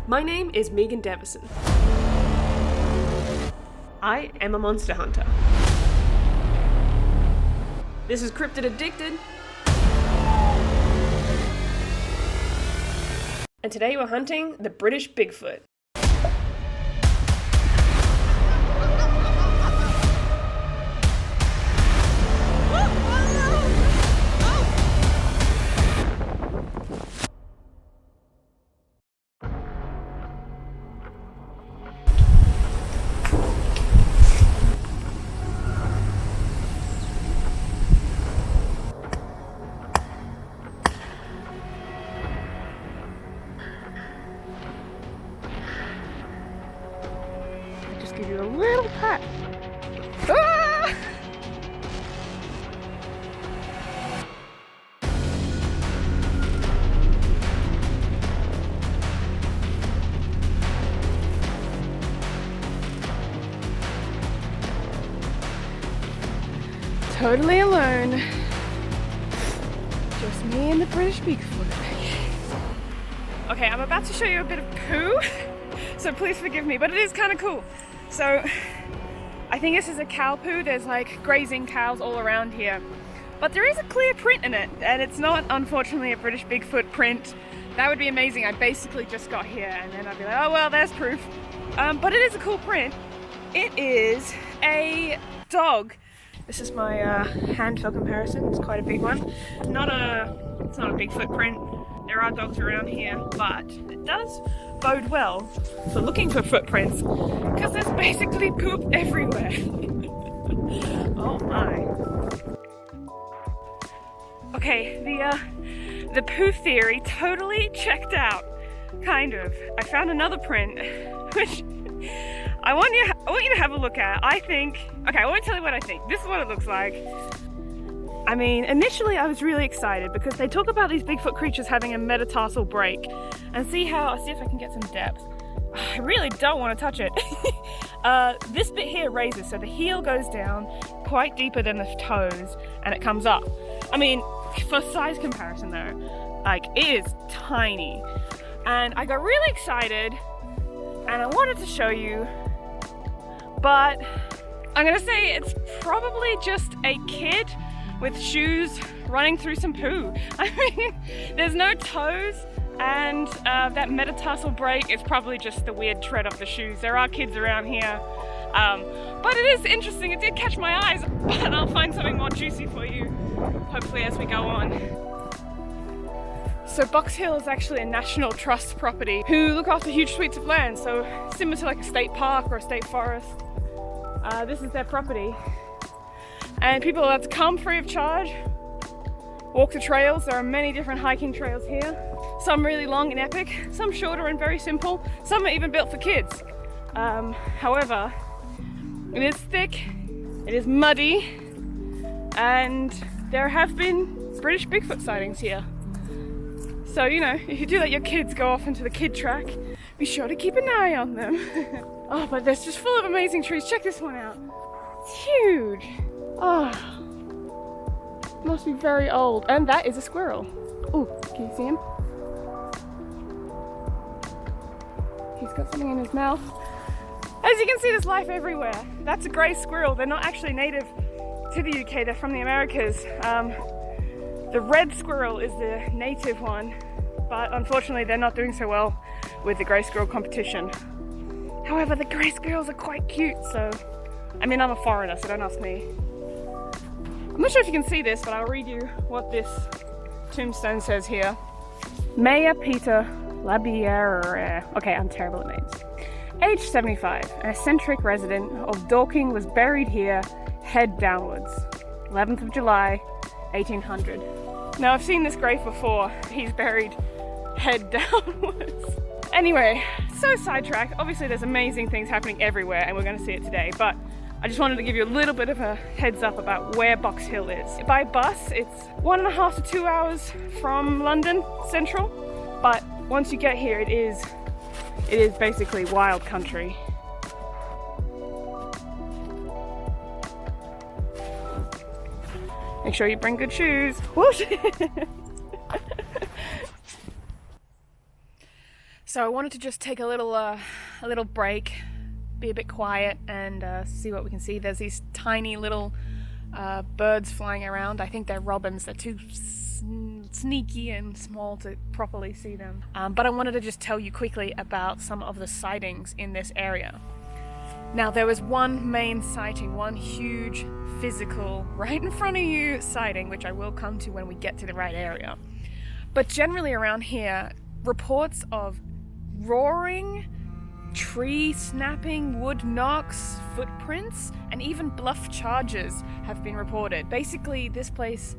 My name is Megan Davison. I am a monster hunter. This is Cryptid Addicted. And today we're hunting the British Bigfoot. Give you a little pat. Ah! Totally alone. Just me and the British Bigfoot. Okay, I'm about to show you a bit of poo, so please forgive me, but it is kind of cool. So, I think this is a cow poo. There's like grazing cows all around here. But there is a clear print in it, and it's not, unfortunately, a British Bigfoot print. That would be amazing. I basically just got here, and then I'd be like, oh well, there's proof. But it is a cool print. It is a dog. This is my hand for comparison. It's quite a big one. It's not a Bigfoot print. There are dogs around here, but it does bode well for looking for footprints because there's basically poop everywhere. Oh my. Okay, the poo theory totally checked out. Kind of. I found another print, which I want you to have a look at. I won't tell you what I think. This is what it looks like. I mean, initially I was really excited because they talk about these Bigfoot creatures having a metatarsal break, and see if I can get some depth. I really don't want to touch it. This bit here raises, so the heel goes down quite deeper than the toes, and it comes up. I mean, for size comparison though, like, it is tiny. And I got really excited, and I wanted to show you, but I'm gonna say it's probably just a kid with shoes running through some poo. I mean, there's no toes, and that metatarsal break is probably just the weird tread off the shoes. There are kids around here, but it is interesting. It did catch my eyes, but I'll find something more juicy for you, hopefully, as we go on. So Box Hill is actually a National Trust property who look after huge suites of land, so similar to like a state park or a state forest. This is their property. And people are allowed to come free of charge, walk the trails. There are many different hiking trails here. Some really long and epic, some shorter and very simple. Some are even built for kids. However, it is thick, it is muddy, and there have been British Bigfoot sightings here. So, you know, if you do let your kids go off into the kid track, be sure to keep an eye on them. Oh, but they're just full of amazing trees. Check this one out. It's huge. Oh, must be very old. And that is a squirrel. Oh, can you see him? He's got something in his mouth. As you can see, there's life everywhere. That's a grey squirrel. They're not actually native to the UK, they're from the Americas. The red squirrel is the native one, but unfortunately they're not doing so well with the grey squirrel competition. However, the grey squirrels are quite cute, so, I mean, I'm a foreigner, so don't ask me. I'm not sure if you can see this, but I'll read you what this tombstone says here. Mayor Peter Labiere. Okay, I'm terrible at names. Age 75, an eccentric resident of Dorking, was buried here, head downwards. 11th of July, 1800. Now, I've seen this grave before. He's buried head downwards. Anyway, so sidetracked. Obviously, there's amazing things happening everywhere, and we're going to see it today, but I just wanted to give you a little bit of a heads up about where Box Hill is. By bus, it's 1.5 to 2 hours from London Central, but once you get here, it is basically wild country. Make sure you bring good shoes. Whoosh! So So I wanted to just take a little break, be a bit quiet, and see what we can see. There's these tiny little birds flying around. I think they're robins. They're too sneaky and small to properly see them. But I wanted to just tell you quickly about some of the sightings in this area. Now, there was one main sighting, one huge physical, right in front of you sighting, which I will come to when we get to the right area. But generally around here, reports of roaring, tree snapping, wood knocks, footprints, and even bluff charges have been reported. Basically, this place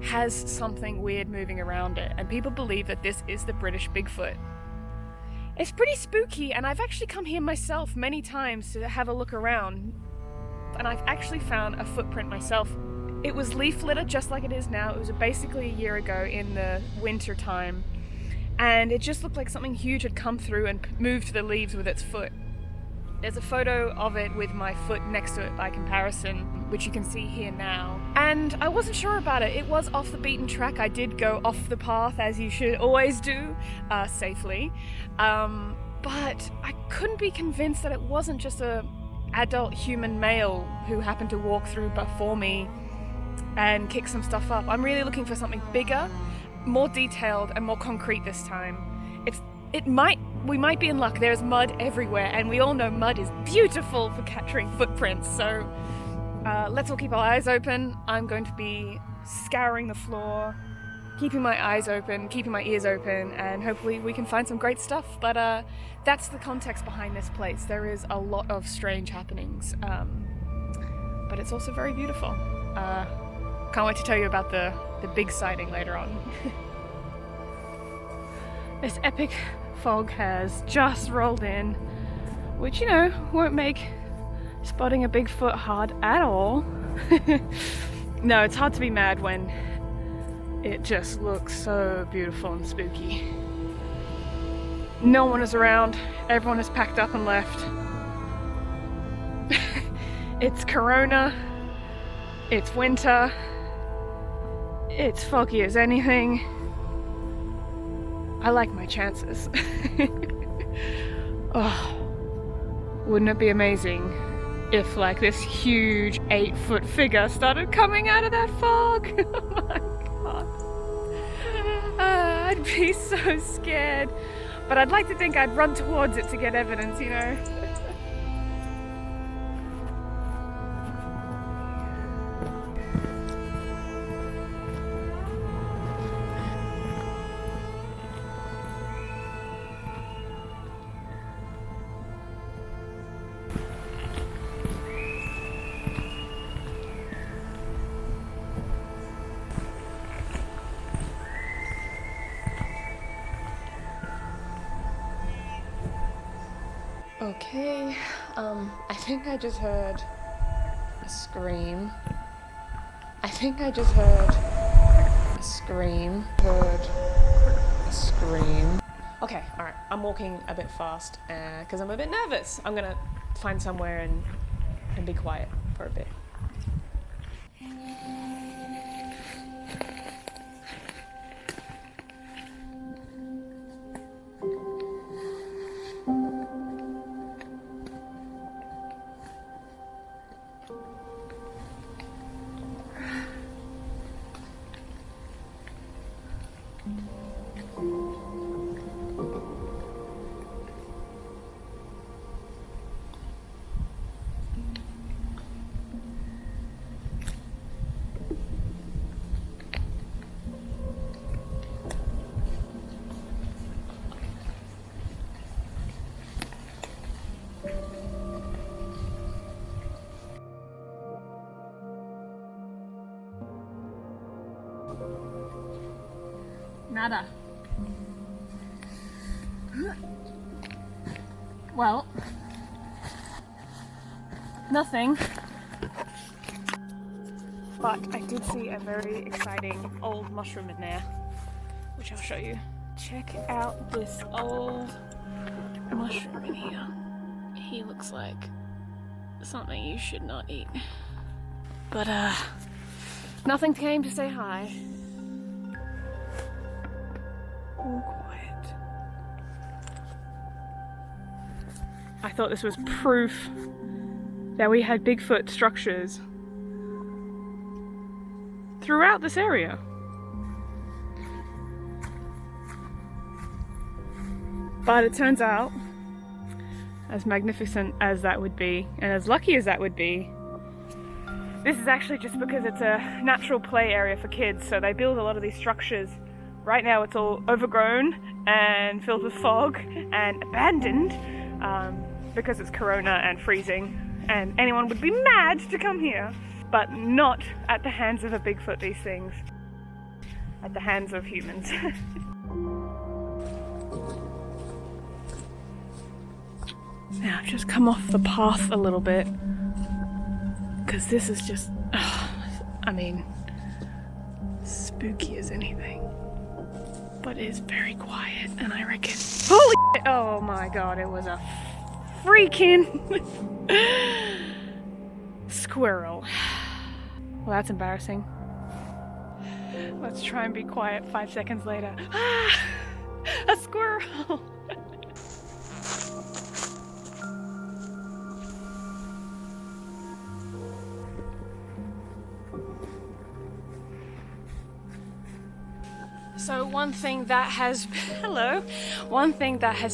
has something weird moving around it, and people believe that this is the British Bigfoot. It's pretty spooky, and I've actually come here myself many times to have a look around, and I've actually found a footprint myself. It was leaf litter just like it is now. It was basically a year ago in the winter time, and it just looked like something huge had come through and moved the leaves with its foot. There's a photo of it with my foot next to it by comparison, which you can see here now. And I wasn't sure about it. It was off the beaten track. I did go off the path, as you should always do, safely. But I couldn't be convinced that it wasn't just an adult human male who happened to walk through before me and kick some stuff up. I'm really looking for something bigger, more detailed, and more concrete this time. We might be in luck. There's mud everywhere, and we all know mud is beautiful for capturing footprints. So let's all keep our eyes open. I'm going to be scouring the floor, keeping my eyes open, keeping my ears open, and hopefully we can find some great stuff. But that's the context behind this place. There is a lot of strange happenings, but it's also very beautiful. Can't wait to tell you about the big sighting later on. This epic fog has just rolled in, which, you know, won't make spotting a Bigfoot hard at all. No, it's hard to be mad when it just looks so beautiful and spooky. No one is around. Everyone has packed up and left. It's Corona. It's winter. It's foggy as anything. I like my chances. Oh, wouldn't it be amazing if, like, this huge 8-foot figure started coming out of that fog? Oh my god. I'd be so scared. But I'd like to think I'd run towards it to get evidence, you know? Okay, I think I just heard a scream. Okay, alright, I'm walking a bit fast because I'm a bit nervous. I'm gonna find somewhere and be quiet for a bit. Nada. Well, nothing. But I did see a very exciting old mushroom in there, which I'll show you. Check out this old mushroom in here. He looks like something you should not eat. But nothing came to say hi. All quiet. I thought this was proof that we had Bigfoot structures throughout this area. But it turns out, as magnificent as that would be, and as lucky as that would be, this is actually just because it's a natural play area for kids, so they build a lot of these structures. Right now it's all overgrown and filled with fog and abandoned because it's Corona and freezing, and anyone would be mad to come here, but not at the hands of a Bigfoot, these things. At the hands of humans. Now I've just come off the path a little bit because this is just, I mean, spooky as anything, but it is very quiet, and I reckon, holy shit, oh my god, it was a freaking squirrel. Well, that's embarrassing. Let's try and be quiet 5 seconds later. A squirrel. So one thing that has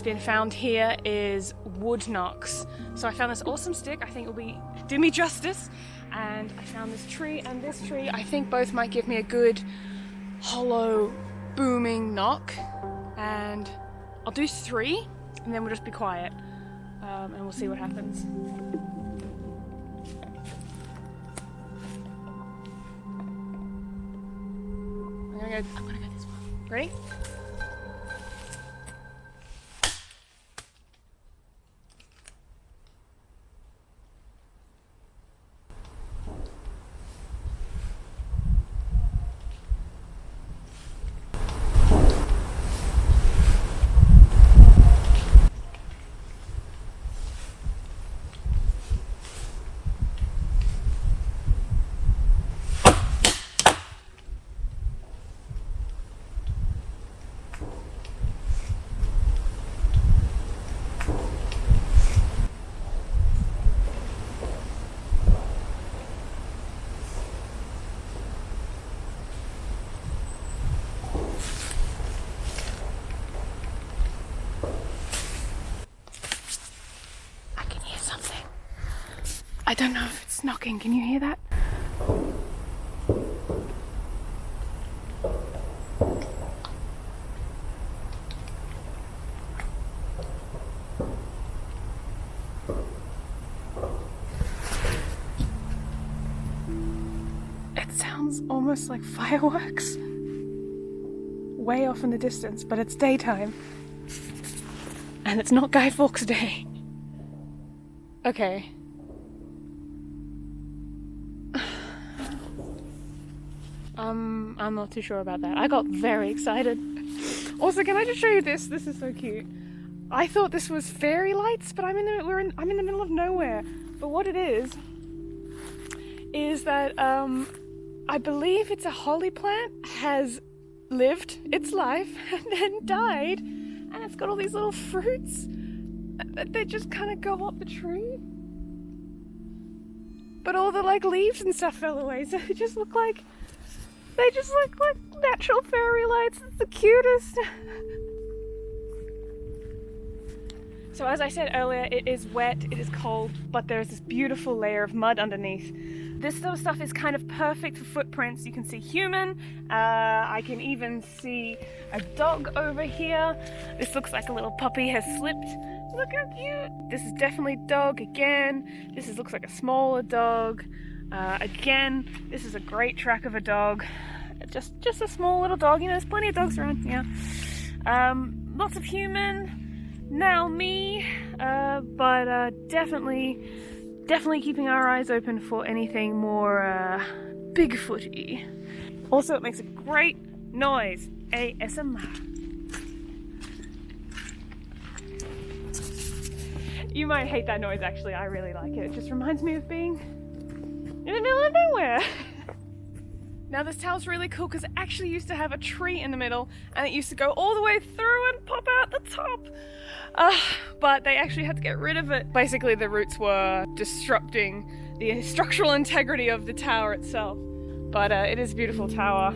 been found here is wood knocks. So I found this awesome stick. I think it will do me justice. And I found this tree and this tree. I think both might give me a good hollow booming knock. And I'll do 3 and then we'll just be quiet. And we'll see what happens. I'm gonna go this one. Ready? I don't know if it's knocking. Can you hear that? It sounds almost like fireworks. Way off in the distance, but it's daytime. And it's not Guy Fawkes Day. Okay. I'm not too sure about that. I got very excited. Also, can I just show you this? This is so cute. I thought this was fairy lights, but I'm in the middle of nowhere. But what it is that I believe it's a holly plant has lived its life and then died, and it's got all these little fruits that they just kind of go up the tree. But all the leaves and stuff fell away, so they just look like natural fairy lights. It's the cutest. So as I said earlier, it is wet, it is cold, but there's this beautiful layer of mud underneath. This sort of stuff is kind of perfect for footprints. You can see human, I can even see a dog over here. This looks like a little puppy has slipped. Look how cute. This is definitely dog again. This looks like a smaller dog. Again, this is a great track of a dog. Just a small little dog, you know, there's plenty of dogs around, yeah. Lots of human, now me, but definitely keeping our eyes open for anything more Bigfooty. Also, it makes a great noise, ASMR. You might hate that noise, actually. I really like it. It just reminds me of being in the middle of nowhere. Now this tower's really cool because it actually used to have a tree in the middle and it used to go all the way through and pop out the top. But they actually had to get rid of it. Basically the roots were disrupting the structural integrity of the tower itself. But it is a beautiful tower.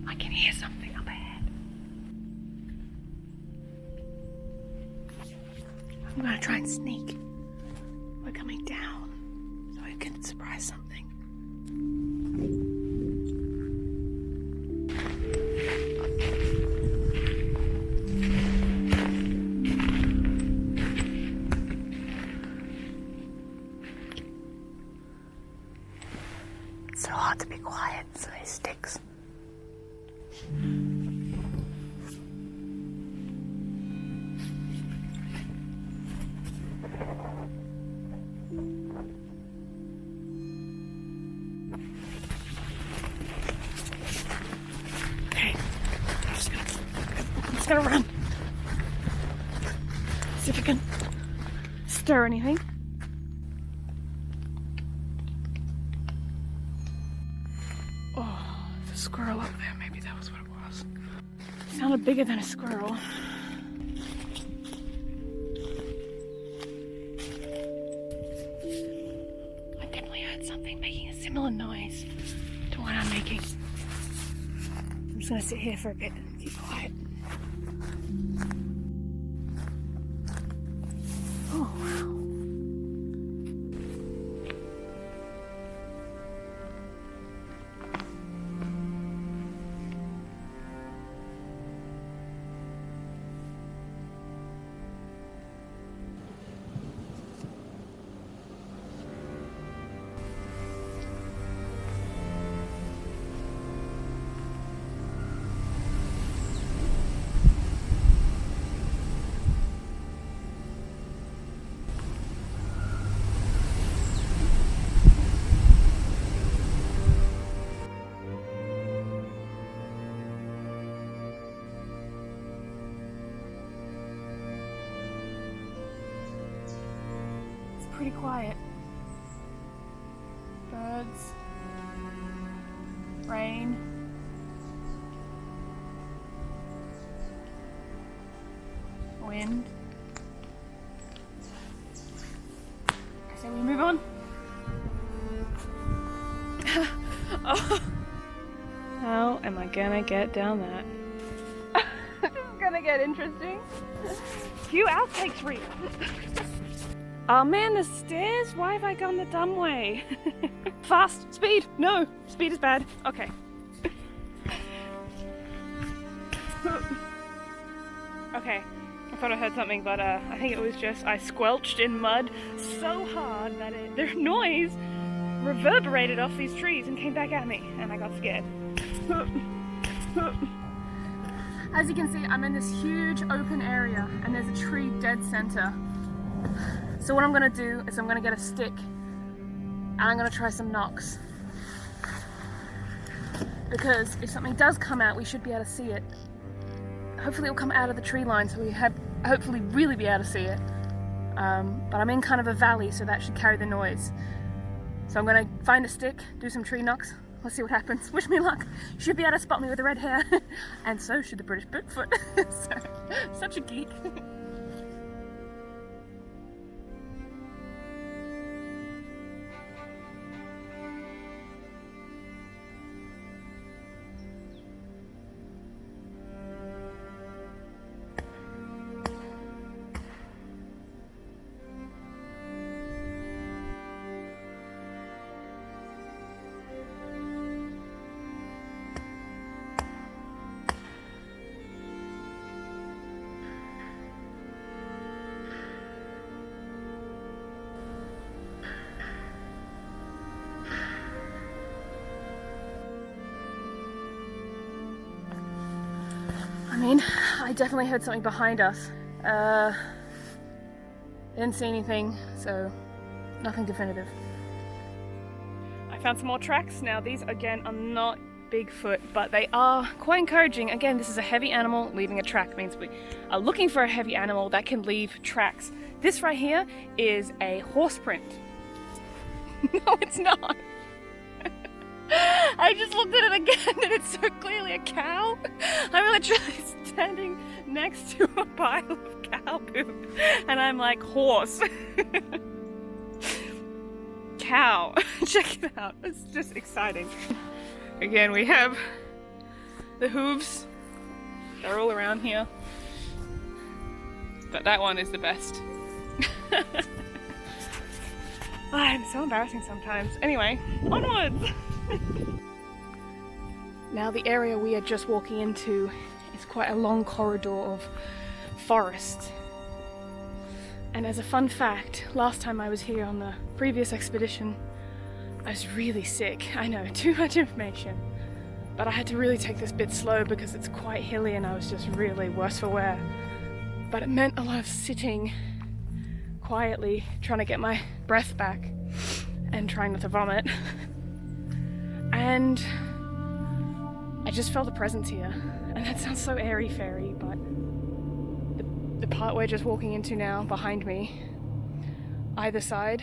I can hear something up ahead. I'm gonna try and sneak. We're coming down so I can surprise something. It's so hard to be quiet, so it sticks. Okay, I'm just gonna run. See if I can stir anything. Oh, there's a squirrel up there. Maybe that was what it was. It sounded bigger than a squirrel. I definitely heard something making a similar noise to what I'm making. I'm just gonna sit here for a bit and keep quiet. Oh, wow. Pretty quiet. Birds, rain, wind. I say we move on. Oh. How am I gonna get down that? This is gonna get interesting. Cue outtakes reel. Oh man, the stairs? Why have I gone the dumb way? Fast, speed, no, speed is bad. Okay. Okay, I thought I heard something, but I think it was just I squelched in mud so hard that the noise reverberated off these trees and came back at me, and I got scared. As you can see, I'm in this huge open area, and there's a tree dead center. So what I'm going to do is I'm going to get a stick and I'm going to try some knocks. Because if something does come out, we should be able to see it. Hopefully it'll come out of the tree line so we hopefully really be able to see it. But I'm in kind of a valley, so that should carry the noise. So I'm going to find a stick, do some tree knocks. Let's see what happens. Wish me luck. You should be able to spot me with the red hair. And so should the British Bigfoot. So, such a geek. I definitely heard something behind us. Didn't see anything, so nothing definitive. I found some more tracks. Now these again are not Bigfoot, but they are quite encouraging. Again, this is a heavy animal leaving a track. Means we are looking for a heavy animal that can leave tracks This right here is a horse print. No, it's not. I just looked at it again and it's so clearly a cow. I'm literally standing next to a pile of cow poop and I'm like, horse. Cow. Check it out. It's just exciting. Again, we have the hooves. They're all around here. But that one is the best. I'm so embarrassing sometimes. Anyway, onwards! Now the area we are just walking into is quite a long corridor of forest. And as a fun fact, last time I was here on the previous expedition, I was really sick. I know, too much information. But I had to really take this bit slow because it's quite hilly and I was just really worse for wear. But it meant a lot of sitting quietly, trying to get my breath back and trying not to vomit. And I just felt the presence here. And that sounds so airy-fairy, but the part we're just walking into now, behind me, either side,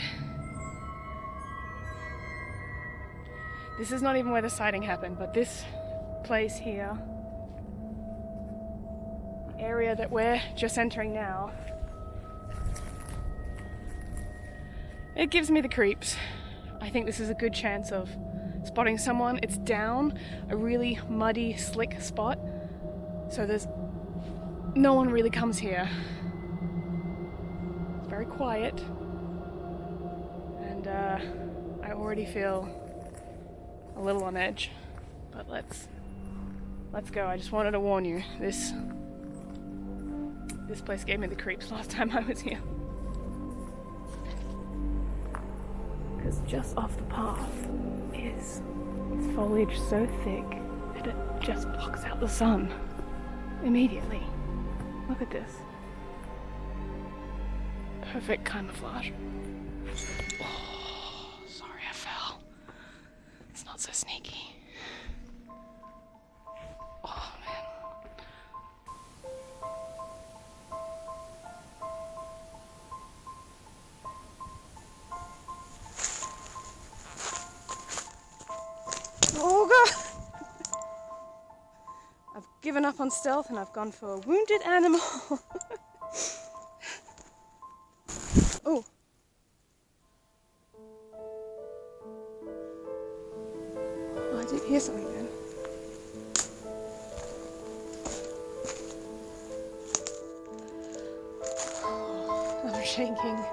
this is not even where the sighting happened, but this place here, the area that we're just entering now, it gives me the creeps. I think this is a good chance of spotting someone. It's down a really muddy, slick spot, so there's no one really comes here. It's very quiet, and I already feel a little on edge. But let's go. I just wanted to warn you. This place gave me the creeps last time I was here. Because just off the path is foliage so thick that it just blocks out the sun immediately. Look at this. Perfect camouflage. Oh, sorry I fell. It's not so sneaky. Oh man. Oh god! I've given up on stealth and I've gone for a wounded animal. Oh. Oh, I did hear something then. Oh, I'm shaking.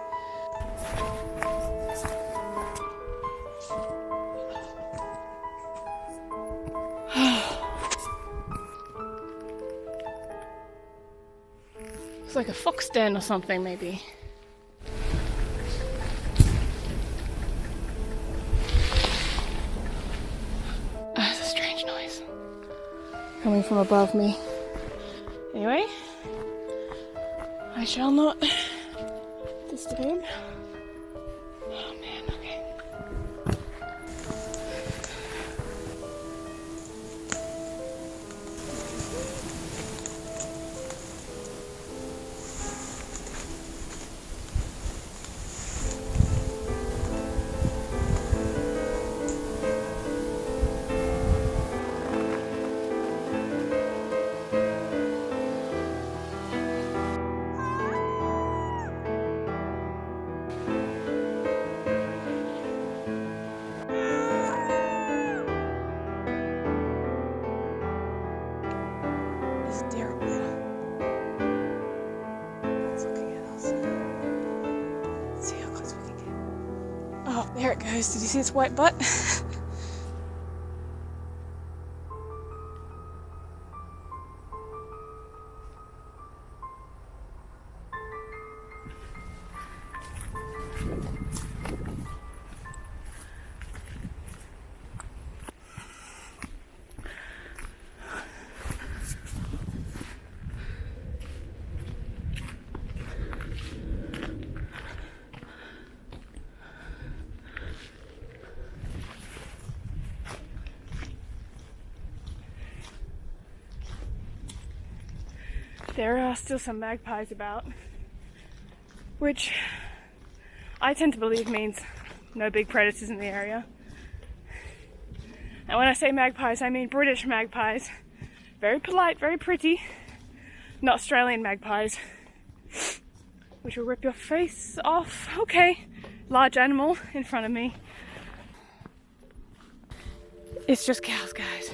It's like a fox den or something, maybe. That's a strange noise coming from above me. Anyway, I shall not disturb. Oh man, okay. Oh, there it goes. Did you see its white butt? There are still some magpies about, which I tend to believe means no big predators in the area. And when I say magpies, I mean British magpies. Very polite, very pretty. Not Australian magpies, which will rip your face off. Okay, large animal in front of me. It's just cows, guys.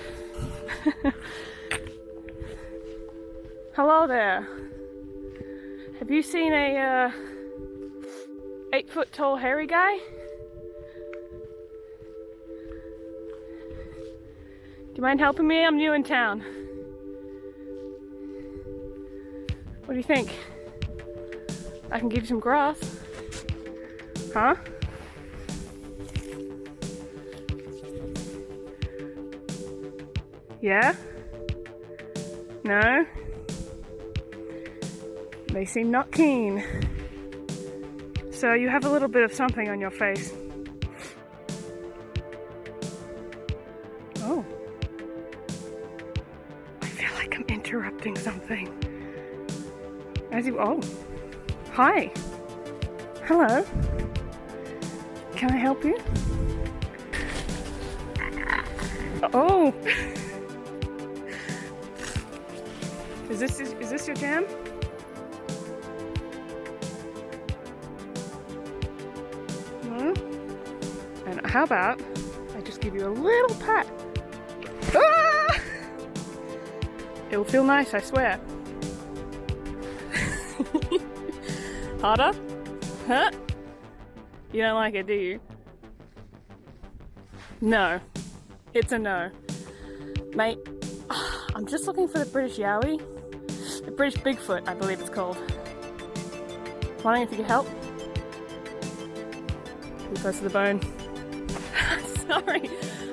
Hello there. Have you seen a 8-foot tall hairy guy? Do you mind helping me? I'm new in town. What do you think? I can give you some grass. Huh? Yeah? No? They seem not keen. So you have a little bit of something on your face. Oh. I feel like I'm interrupting something. Oh. Hi. Hello. Can I help you? Oh. Is this your jam? No? And how about I just give you a little pat? Ah! It will feel nice, I swear. Harder? Huh? You don't like it, do you? No. It's a no. Mate, I'm just looking for the British Yowie. The British Bigfoot, I believe it's called. Wondering if you could help? Too close to the bone. Sorry.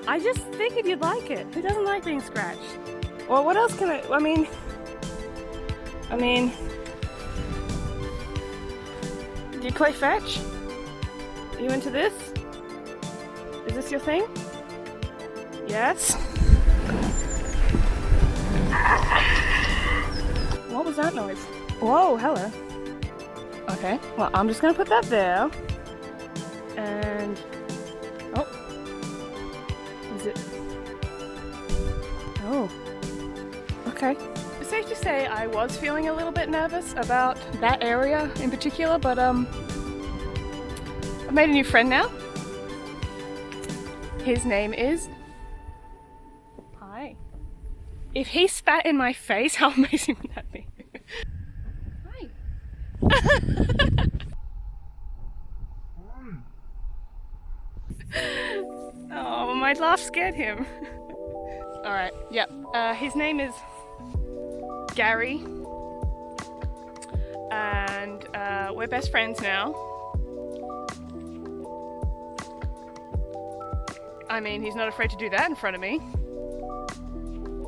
I just figured you'd like it. Who doesn't like being scratched? Well, what else can I mean... Do you play fetch? Are you into this? Is this your thing? Yes? What was that noise? Whoa, hello. Okay, well, I'm just gonna put that there. And... oh. Is it... oh. Okay. It's safe to say I was feeling a little bit nervous about that area in particular, but I've made a new friend now. His name is... hi. If he spat in my face, how amazing would that be? Hi. Oh, my laugh scared him. Alright, yep. His name is Gary. And we're best friends now. I mean, he's not afraid to do that in front of me.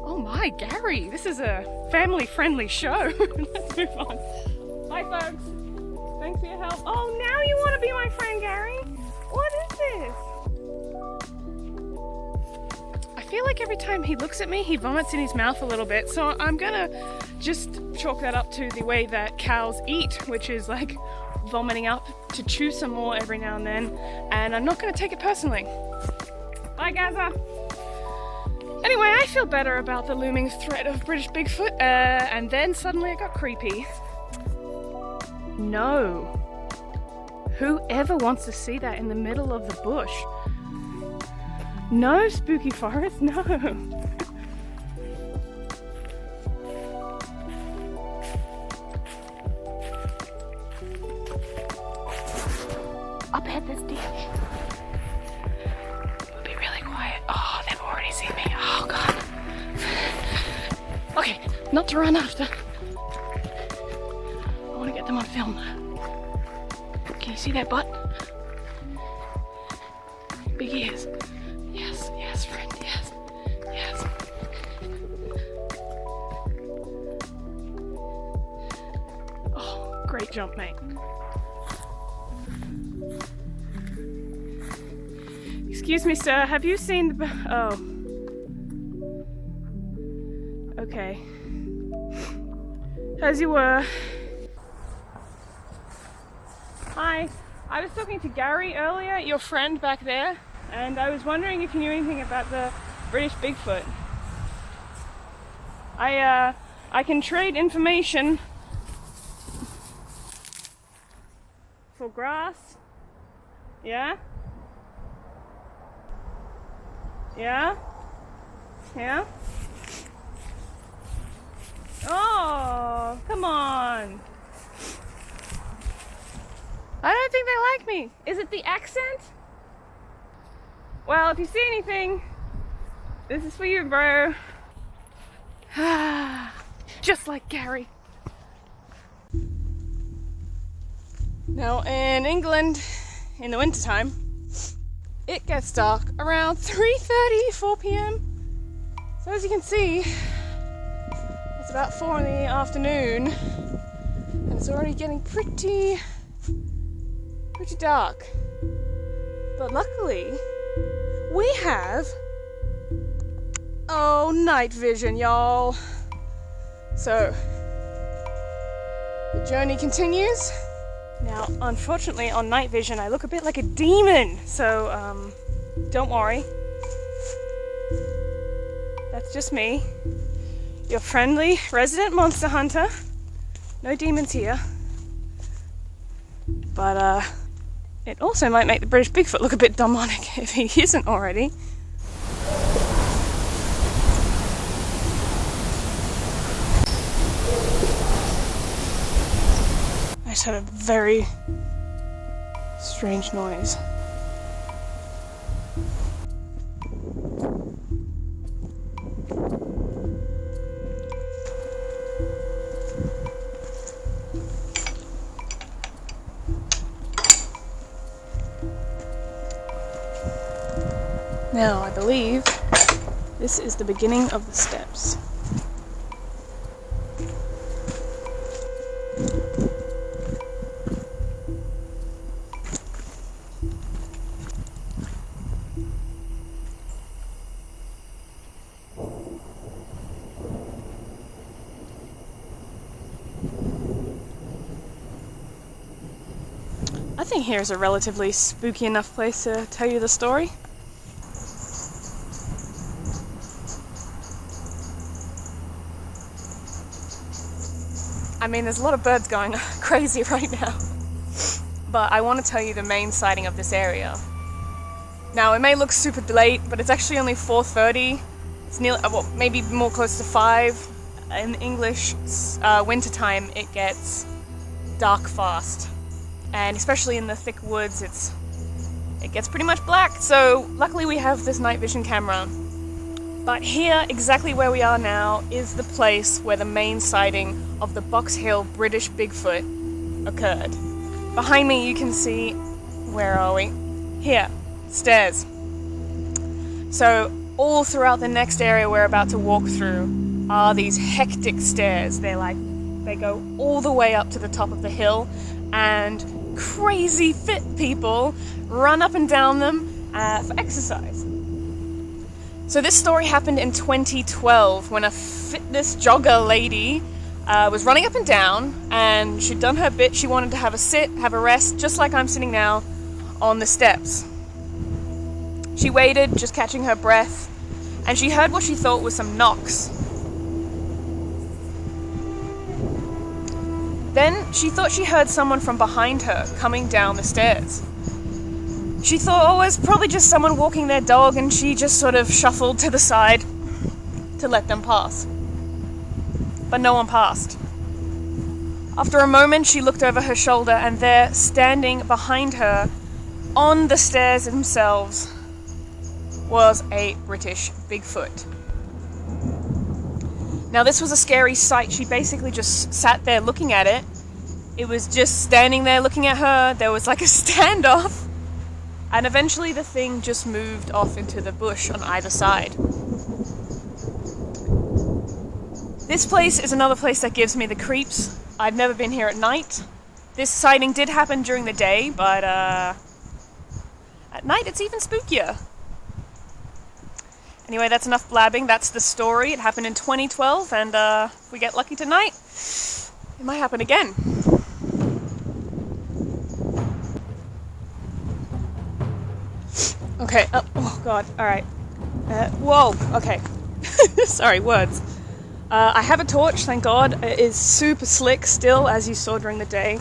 Oh my, Gary, this is a family-friendly show. Let's move on. Bye, folks. Thanks for your help. Oh, now you want to be my friend, Gary? What is this? I feel like every time he looks at me, he vomits in his mouth a little bit, so I'm gonna just chalk that up to the way that cows eat, which is like vomiting up to chew some more every now and then, and I'm not gonna take it personally. Bye, Gaza. Anyway, I feel better about the looming threat of British Bigfoot, and then suddenly it got creepy. No. Whoever wants to see that in the middle of the bush? No, spooky forest, no. Up ahead this ditch. We'll be really quiet. Oh, they've already seen me. Oh, God. Okay, not to run after. I want to get them on film. Can you see that butt? Big ears. Yes, yes, friend, yes, yes. Oh, great jump, mate. Excuse me, sir, have you seen the... oh. Okay. As you were. Hi, I was talking to Gary earlier, your friend back there, and I was wondering if you knew anything about the British Bigfoot. I can trade information for grass. Yeah? Yeah? Yeah? Oh, come on. I don't think they like me. Is it the accent? Well, if you see anything, this is for you, bro. Just like Gary. Now, in England, in the wintertime, it gets dark around 3:30, 4 p.m. So as you can see, it's about 4 in the afternoon, and it's already getting pretty dark. But luckily, we have night vision, y'all. So the journey continues. Now, unfortunately, on night vision, I look a bit like a demon. So don't worry. That's just me, your friendly resident monster hunter. No demons here. But it also might make the British Bigfoot look a bit demonic if he isn't already. I just heard a very strange noise. Now, I believe this is the beginning of the steps. I think here's a relatively spooky enough place to tell you the story. I mean, there's a lot of birds going crazy right now, but I want to tell you the main sighting of this area. Now, it may look super late, but it's actually only 4:30. It's nearly, well, maybe more close to 5. In English wintertime, it gets dark fast, and especially in the thick woods, it gets pretty much black. So luckily, we have this night vision camera. But here, exactly where we are now, is the place where the main sighting of the Box Hill British Bigfoot occurred. Behind me you can see, where are we? Here, stairs. So all throughout the next area we're about to walk through are these hectic stairs. They go all the way up to the top of the hill, and crazy fit people run up and down them for exercise. So this story happened in 2012 when a fitness jogger lady was running up and down, and she'd done her bit. She wanted to have a sit, have a rest, just like I'm sitting now on the steps. She waited, just catching her breath, and she heard what she thought was some knocks. Then she thought she heard someone from behind her coming down the stairs. She thought, oh, it was probably just someone walking their dog, and she just sort of shuffled to the side to let them pass. But no one passed. After a moment, she looked over her shoulder, and there, standing behind her, on the stairs themselves, was a British Bigfoot. Now, this was a scary sight. She basically just sat there looking at it. It was just standing there looking at her. There was like a standoff. And eventually the thing just moved off into the bush on either side. This place is another place that gives me the creeps. I've never been here at night. This sighting did happen during the day, but at night it's even spookier. Anyway, that's enough blabbing. That's the story. It happened in 2012, and if we get lucky tonight, it might happen again. Okay, oh god, alright. Whoa, okay. Sorry, words. I have a torch, thank god. It is super slick still, as you saw during the day.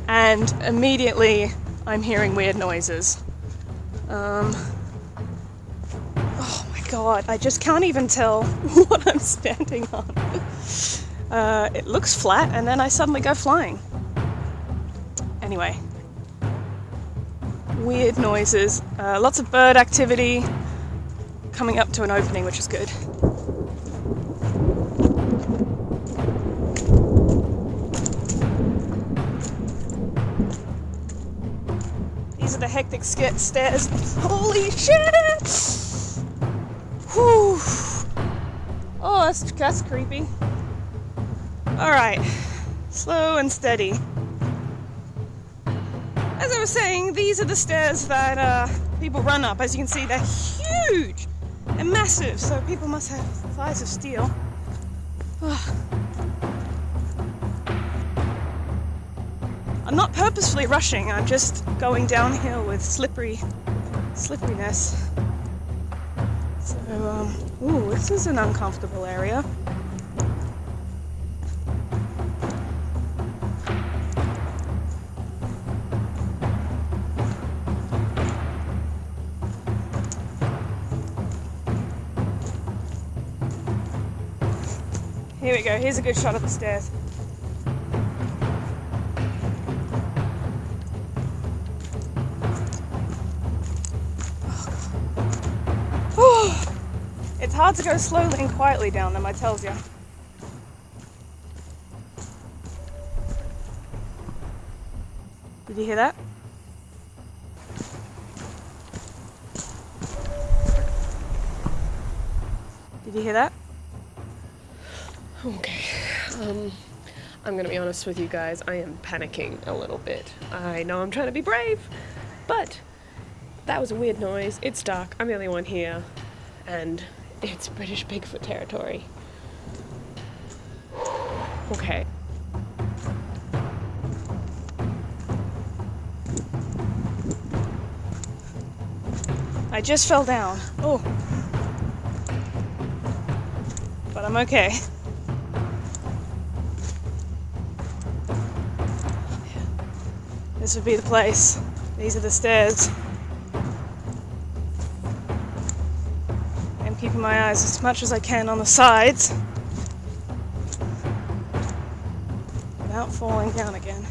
And immediately I'm hearing weird noises. Oh my god, I just can't even tell what I'm standing on. It looks flat and then I suddenly go flying. Anyway. Weird noises, lots of bird activity, coming up to an opening, which is good. These are the hectic stairs. Holy shit! Whew. Oh, that's creepy. Alright, slow and steady. As I was saying, these are the stairs that people run up. As you can see, they're huge and massive, so people must have thighs of steel. I'm not purposefully rushing, I'm just going downhill with slipperiness. So, ooh, this is an uncomfortable area. Here we go, here's a good shot of the stairs. Oh, it's hard to go slowly and quietly down them, I tells ya. Did you hear that? Did you hear that? Okay, I'm gonna be honest with you guys, I am panicking a little bit. I know I'm trying to be brave, but that was a weird noise, it's dark, I'm the only one here, and it's British Bigfoot territory. Okay. I just fell down. Oh. But I'm okay. This would be the place. These are the stairs. I'm keeping my eyes as much as I can on the sides without falling down again.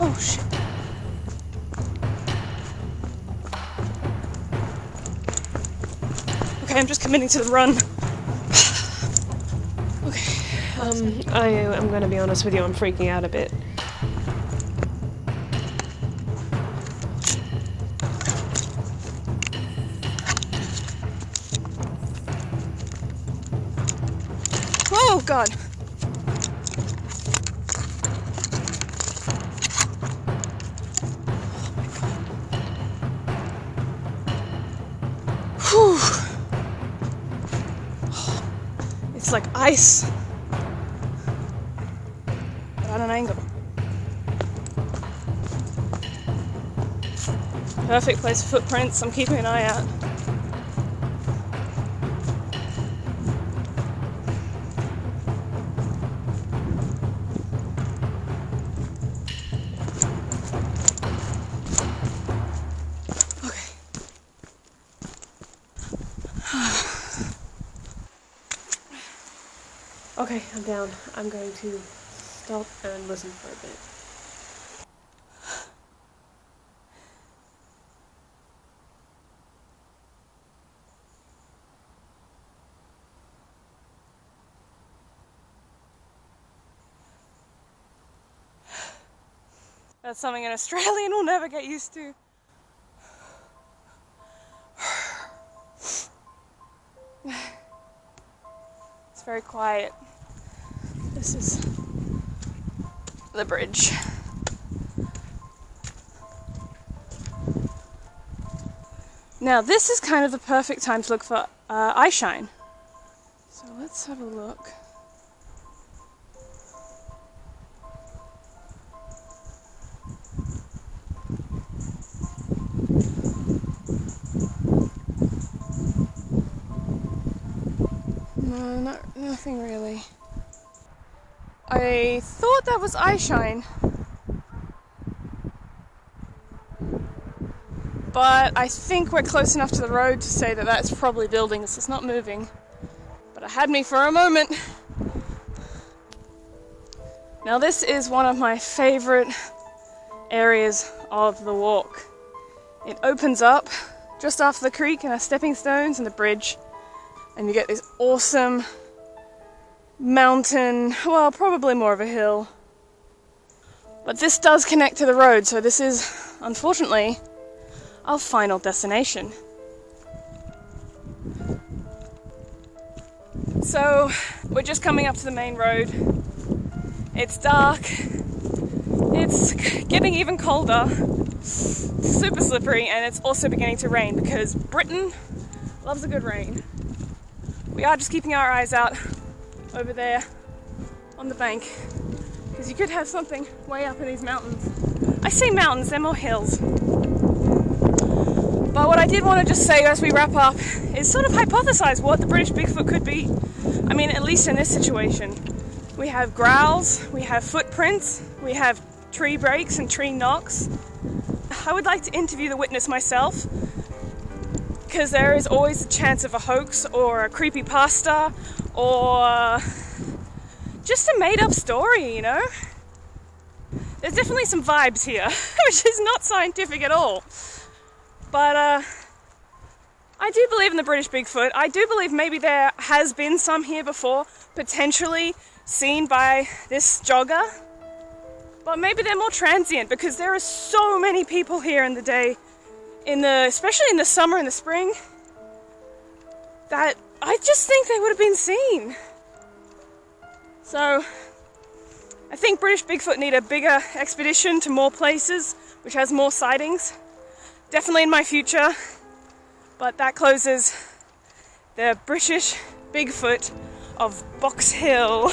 Oh shit. Okay, I'm just committing to the run. Okay. I'm gonna be honest with you, I'm freaking out a bit. Oh god. Whew. It's like ice at an angle. Perfect place for footprints. I'm keeping an eye out. Okay, I'm down. I'm going to stop and listen for a bit. That's something an Australian will never get used to. It's very quiet. This is the bridge. Now this is kind of the perfect time to look for eye shine. Let's have a look. No, nothing really. I thought that was eye shine, but I think we're close enough to the road to say that that's probably buildings. It's not moving, but it had me for a moment. Now this is one of my favorite areas of the walk. It opens up just after the creek and our stepping stones and the bridge, and you get this awesome mountain, well, probably more of a hill. But this does connect to the road, so this is, unfortunately, our final destination. So, we're just coming up to the main road. It's dark. It's getting even colder. Super slippery, and it's also beginning to rain because Britain loves a good rain. We are just keeping our eyes out over there on the bank, because you could have something way up in these mountains. I say mountains, they're more hills. But what I did want to just say as we wrap up is sort of hypothesize what the British Bigfoot could be. I mean, at least in this situation. We have growls, we have footprints, we have tree breaks and tree knocks. I would like to interview the witness myself, because there is always a chance of a hoax or a creepypasta or just a made-up story, you know? There's definitely some vibes here, which is not scientific at all. But I do believe in the British Bigfoot. I do believe maybe there has been some here before, potentially seen by this jogger. But maybe they're more transient, because there are so many people here in the day, especially in the summer and the spring, that I just think they would have been seen. So I think British Bigfoot need a bigger expedition to more places, which has more sightings. Definitely in my future. But that closes the British Bigfoot of Box Hill.